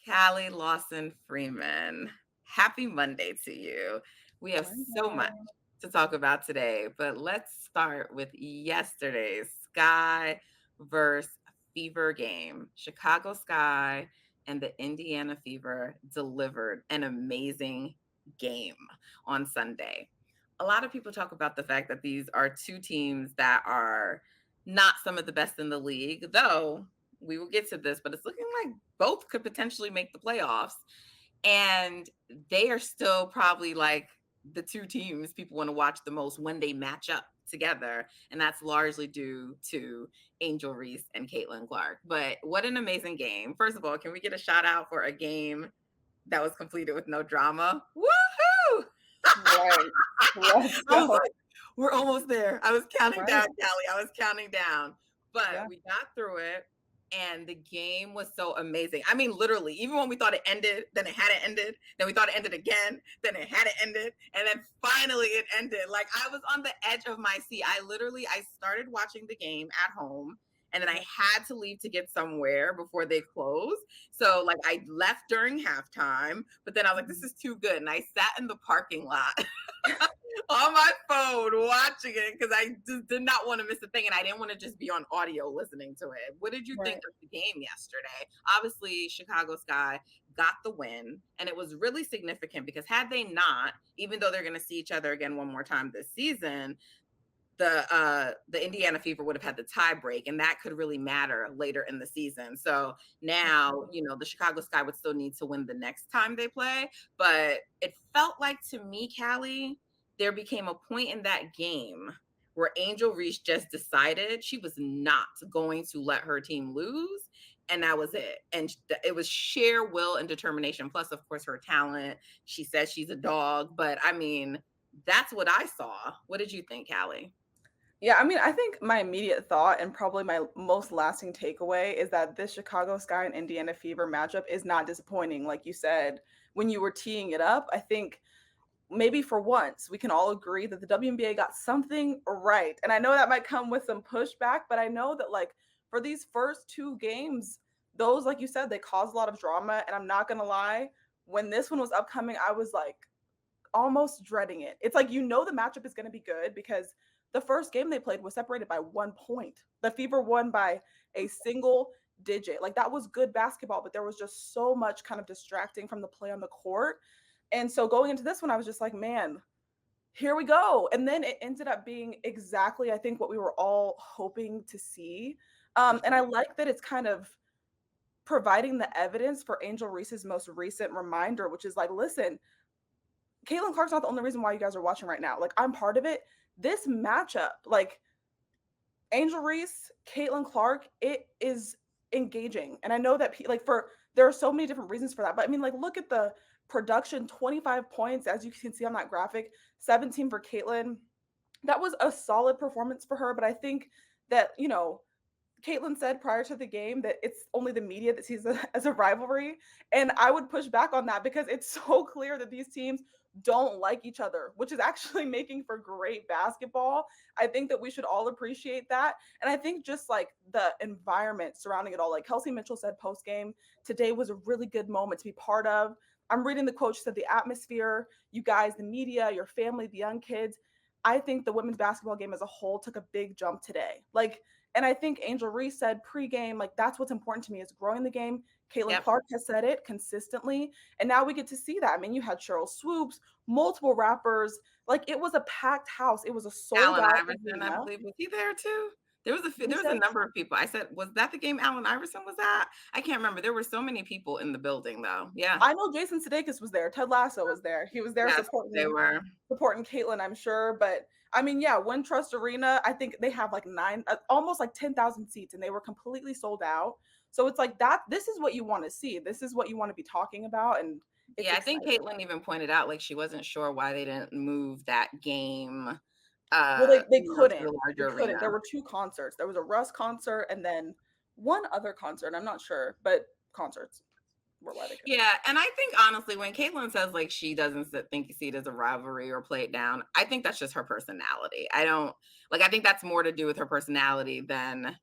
Callie, Lawson, Freeman. Happy Monday to you. We have so much Monday. to talk about today, but let's start with yesterday's Sky versus Fever game. Chicago Sky and the Indiana Fever delivered an amazing game on Sunday. A lot of people talk about the fact that these are two teams that are not some of the best in the league, though we will get to this, but it's looking like both could potentially make the playoffs. And they are still probably like the two teams people want to watch the most when they match up together. And that's largely due to Angel Reese and Caitlin Clark. But what an amazing game. First of all, can we get a shout out for a game that was completed with no drama? Woohoo! Right. Let's I was go. like, we're almost there. I was counting Right. down, Callie. I was counting down. But Yeah. we got through it. And the game was so amazing. I mean, literally, even when we thought it ended, then it hadn't ended. Then we thought it ended again, then it hadn't ended. And then finally it ended. Like I was on the edge of my seat. I started watching the game at home. And then I had to leave to get somewhere before they closed. So like I left during halftime, but then I was like, this Mhm. is too good. And I sat in the parking lot on my phone watching it because I just did not want to miss a thing and I didn't want to just be on audio listening to it. What did you think Right. of the game yesterday? Obviously, Chicago Sky got the win and it was really significant because had they not, even though they're going to see each other again one more time this season, the Indiana Fever would have had the tie break, and that could really matter later in the season. So now, the Chicago Sky would still need to win the next time they play. But it felt like to me, Callie, there became a point in that game where Angel Reese just decided she was not going to let her team lose. And that was it. And it was sheer will and determination. Plus, of course, her talent. She says she's a dog. But I mean, that's what I saw. What did you think, Callie? Yeah, I mean, I think my immediate thought and probably my most lasting takeaway is that this Chicago Sky and Indiana Fever matchup is not disappointing. Like you said, when you were teeing it up, I think maybe for once we can all agree that the WNBA got something right. And I know that might come with some pushback, but I know that like for these first two games, those like you said, they caused a lot of drama. And I'm not gonna lie, when this one was upcoming, I was like almost dreading it. It's like the matchup is gonna be good because the first game they played was separated by 1 point. The Fever won by a single digit. Like that was good basketball, but there was just so much kind of distracting from the play on the court. And so going into this one, I was just like, man, here we go. And then it ended up being exactly, I think, what we were all hoping to see. For And sure. I like that it's kind of providing the evidence for Angel Reese's most recent reminder, which is like, listen, Caitlin Clark's not the only reason why you guys are watching right now. Like, I'm part of it. This matchup, like Angel Reese, Caitlin Clark, it is engaging. And I know that there are so many different reasons for that. But I mean, like, look at the production, 25 points, as you can see on that graphic, 17 for Caitlin. That was a solid performance for her. But I think that, Caitlin said prior to the game that it's only the media that sees it as a rivalry. And I would push back on that because it's so clear that these teams don't like each other, which is actually making for great basketball. I think that we should all appreciate that. And I think just like the environment surrounding it all, like Kelsey Mitchell said post game, today was a really good moment to be part of. I'm reading the quote. She said, the atmosphere, you guys, the media, your family, the young kids. I think the women's basketball game as a whole took a big jump today. And I think Angel Reese said pregame, like that's what's important to me is growing the game. Caitlin Yep. Clark has said it consistently. And now we get to see that. I mean, you had Cheryl Swoops, multiple rappers. Like it was a packed house. It was a sold Allen out Iverson, I arena. believe, was he there too? You There was a said? number of people. I said, was that the game Allen Iverson was at? I can't remember. There were so many people in the building though. Yeah. I know Jason Sudeikis was there. Ted Lasso was there. He was there Yes, they were. supporting Caitlin, I'm sure. But I mean, yeah, One Trust Arena, I think they have like almost like 10,000 seats, and they were completely sold out. So it's like that. This is what you want to see. This is what you want to be talking about, and it's Yeah, I think exciting. Caitlin even pointed out like she wasn't sure why they didn't move that game Well, they to couldn't. the They larger couldn't. There arena. were two concerts. There was a Russ concert and then one other concert. I'm not sure, but concerts were why they couldn't. Yeah, and I think honestly, when Caitlin says like she doesn't think you see it as a rivalry or play it down, I think that's just her personality. I don't like. I think that's more to do with her personality than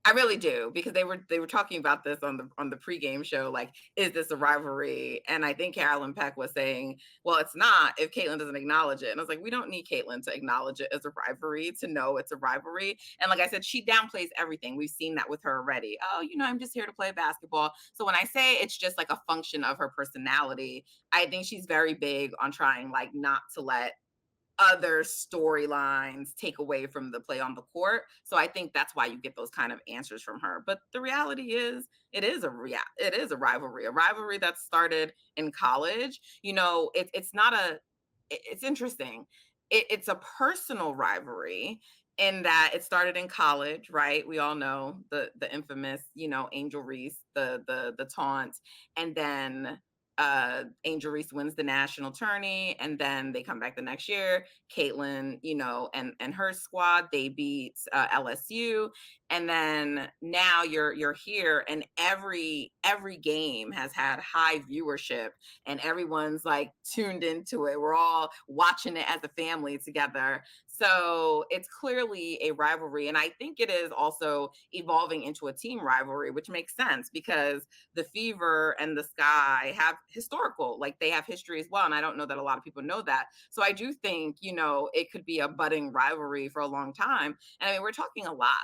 I really do, because they were talking about this on the pregame show, like, is this a rivalry? And I think Carolyn Peck was saying, well, it's not if Caitlyn doesn't acknowledge it. And I was like, we don't need Caitlyn to acknowledge it as a rivalry to know it's a rivalry. And like I said, she downplays everything. We've seen that with her already. Oh, I'm just here to play basketball. So when I say it's just like a function of her personality, I think she's very big on trying like not to let other storylines take away from the play on the court. So I think that's why you get those kind of answers from her. But the reality is, it is a rivalry that started in college. It's not it's interesting. It's a personal rivalry in that it started in college, right? We all know the infamous, Angel Reese, the taunt, and then Angel Reese wins the national tourney, and then they come back the next year. Caitlin, and her squad, they beat LSU, and then now you're here, and every game has had high viewership, and everyone's like tuned into it. We're all watching it as a family together. So it's clearly a rivalry, and I think it is also evolving into a team rivalry, which makes sense because the Fever and the Sky have historical, like they have history as well. And I don't know that a lot of people know that. So I do think, it could be a budding rivalry for a long time. And I mean, we're talking a lot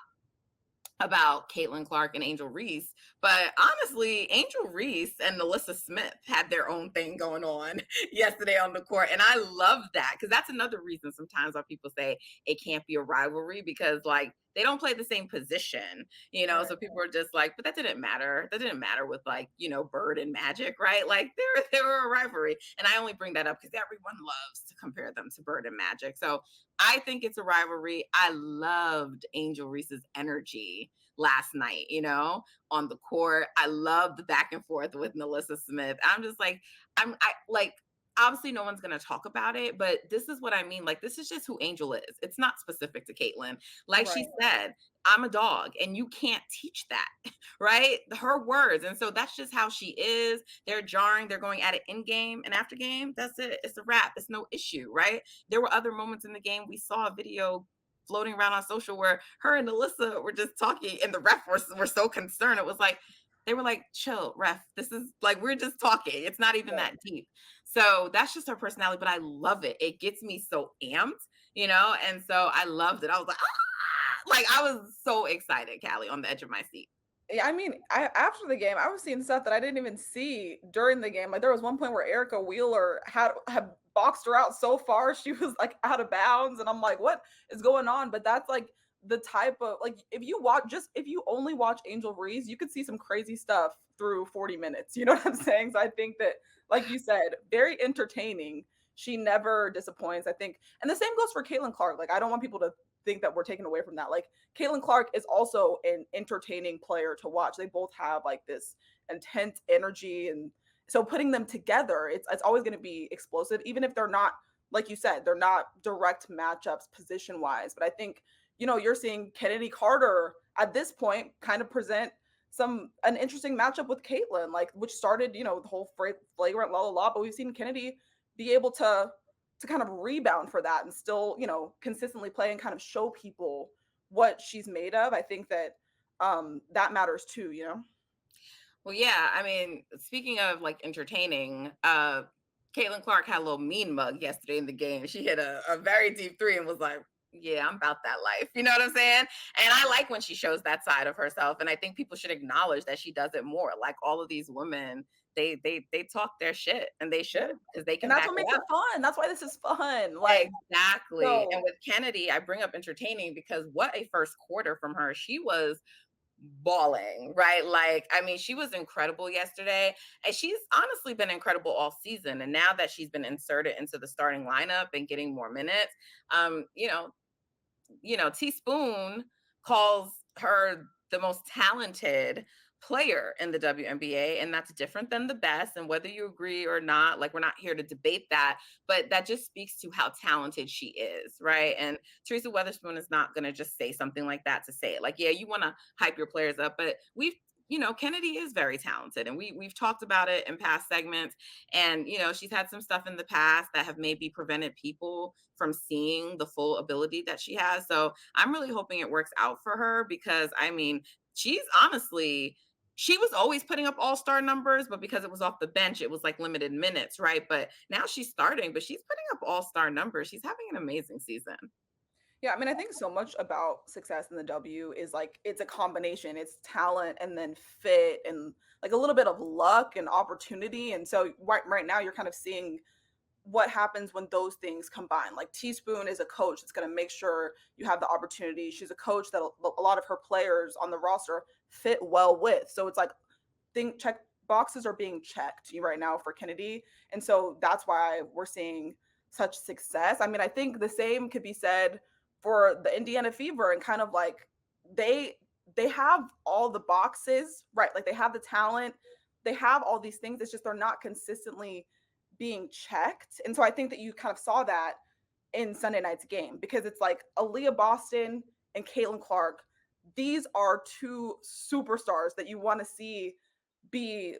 about Caitlin Clark and Angel Reese, but honestly, Angel Reese and Alyssa Smith had their own thing going on yesterday on the court, and I love that because that's another reason sometimes why people say it can't be a rivalry because like they don't play the same position, Right. So people are just like, but that didn't matter. That didn't matter with like Bird and Magic, right? Like they were a rivalry, and I only bring that up because everyone loves to compare them to Bird and Magic. So I think it's a rivalry. I loved Angel Reese's energy last night, on the court. I love the back and forth with Melissa Smith. I'm just like, I like, obviously no one's going to talk about it, but this is what I mean. Like, this is just who Angel is. It's not specific to Caitlin. Like Right. she said, I'm a dog and you can't teach that, right? Her words. And so that's just how she is. They're jarring. They're going at it in game and after game. That's it. It's a wrap. It's no issue, right? There were other moments in the game. We saw a video floating around on social where her and Alyssa were just talking and the ref were so concerned. It was like, they were like, chill, ref. This is like, we're just talking. It's not even Right. that deep. So that's just her personality, but I love it. It gets me so amped, And so I loved it. I was like, ah! Like I was so excited, Callie, on the edge of my seat. Yeah, I mean, after the game, I was seeing stuff that I didn't even see during the game. Like there was one point where Erica Wheeler had boxed her out so far she was like out of bounds, and I'm like, what is going on? But that's like the type of like if you only watch Angel Reese, you could see some crazy stuff through 40 minutes. You know what I'm saying? So I think that, like you said, very entertaining. She never disappoints. I think, and the same goes for Caitlin Clark. Like I don't want people to think that we're taken away from that. Like Caitlin Clark is also an entertaining player to watch. They both have like this intense energy, and so putting them together, it's always going to be explosive, even if they're not, like you said, they're not direct matchups position wise. But I think you're seeing Kennedy Carter at this point kind of present an interesting matchup with Caitlin, like which started the whole flagrant la la la, but we've seen Kennedy be able to kind of rebound for that and still, consistently play and kind of show people what she's made of. I think that that matters too. Well, yeah. I mean, speaking of like entertaining, Caitlin Clark had a little mean mug yesterday in the game. She hit a very deep three and was like, yeah, I'm about that life. You know what I'm saying? And I like when she shows that side of herself. And I think people should acknowledge that she does it more. Like all of these women, they talk their shit and they Yeah. should because they And can that's back what it makes it up. fun. That's why this is fun. Like, Exactly. And so with Kennedy, I bring up entertaining because what a first quarter from her. She was bawling, right? Like, I mean, she was incredible yesterday. And she's honestly been incredible all season. And now that she's been inserted into the starting lineup and getting more minutes, um, you know, Teaspoon calls her the most talented player in the WNBA, and that's different than the best. And whether you agree or not, like, we're not here to debate that, but that just speaks to how talented she is, right? And Teresa Weatherspoon is not going to just say something like that to say it. Like, yeah, you want to hype your players up, but Kennedy is very talented, and we've talked about it in past segments. And she's had some stuff in the past that have maybe prevented people from seeing the full ability that she has. So I'm really hoping it works out for her because I mean, she's honestly, she was always putting up all-star numbers, but because it was off the bench, it was like limited minutes, right? But now she's starting, but she's putting up all-star numbers. She's having an amazing season. Yeah, I mean, I think so much about success in the W is like it's a combination. It's talent and then fit and like a little bit of luck and opportunity. And so right now you're kind of seeing what happens when those things combine. Like Teaspoon is a coach that's going to make sure you have the opportunity. She's a coach that a lot of her players on the roster fit well with. So it's like think check boxes are being checked right now for Kennedy. And so that's why we're seeing such success. I mean, I think the same could be said for the Indiana Fever and kind of like they they have all the boxes, right? Like they have the talent, they have all these things. It's just they're not consistently being checked. And so I think that you kind of saw that in Sunday night's game because it's like Aaliyah Boston and Caitlin Clark. These are two superstars that you want to see be,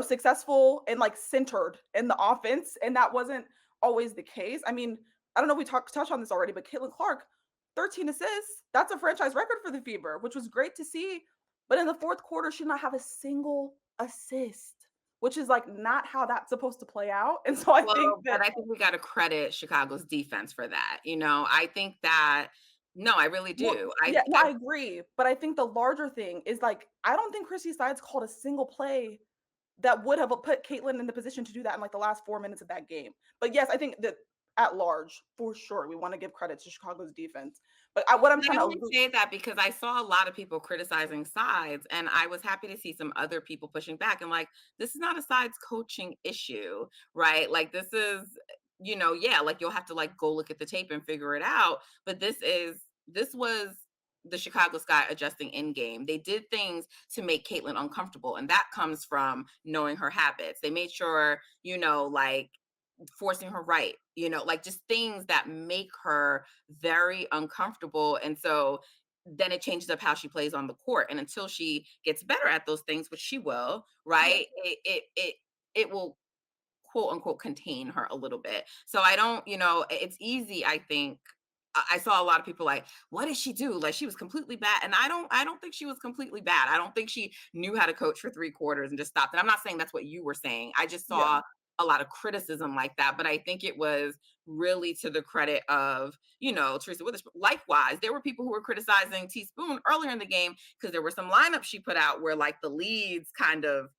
successful and like centered in the offense. And that wasn't always the case. I mean, I don't know if we touched on this already, but Caitlin Clark, 13 assists. That's a franchise record for the Fever, which was great to see. But in the fourth quarter, she did not have a single assist, which is like not how that's supposed to play out. And so I think Well, but that I think we gotta credit Chicago's defense for that, you know? I think that no, I really well, do. yeah, no, I agree. But I think the larger thing is like I don't think Chrissy Sides called a single play that would have put Caitlin in the position to do that in like the last 4 minutes of that game. But yes, I think that at large, for sure, we want to give credit to Chicago's defense. But what I'm And trying I to only say that because I saw a lot of people criticizing sides, and I was happy to see some other people pushing back and like, this is not a sides coaching issue, right? Like this is, yeah, like you'll have to like go look at the tape and figure it out. But this was the Chicago Sky adjusting in game. They did things to make Caitlin uncomfortable, and that comes from knowing her habits. They made sure, like forcing her right, like just things that make her very uncomfortable. And so then it changes up how she plays on the court. And until she gets better at those things, which she will, yeah, right? It will quote unquote contain her a little bit. So I don't, it's easy, I think. I saw a lot of people like, what did she do? Like she was completely bad. And I don't think she was completely bad. I don't think she knew how to coach for 3 quarters and just stopped. And I'm not saying that's what you were saying. I just yeah, saw a lot of criticism like that. But I think it was really to the credit of, Teresa Witherspoon. Likewise, there were people who were criticizing Teaspoon earlier in the game because there were some lineups she put out where like the leads kind of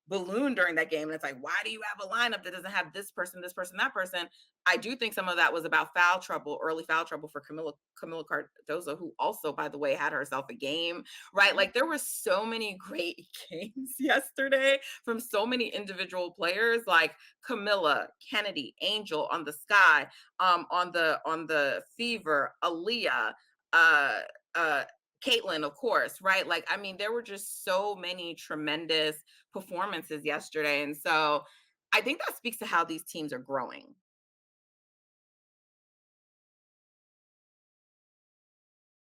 balloon during that game. And it's like, why do you have a lineup that doesn't have this person, that person? I do think some of that was about foul trouble, early foul trouble for Camilla Cardozo, who also, by the way, had herself a game, right? yeah, Like there were so many great games yesterday from so many individual players, like Camilla, Kennedy, Angel on the Sky, on the Fever, Aaliyah, uh, uh, Caitlin, of course, right? Like, I mean, there were just so many tremendous performances yesterday. And so I think that speaks to how these teams are growing,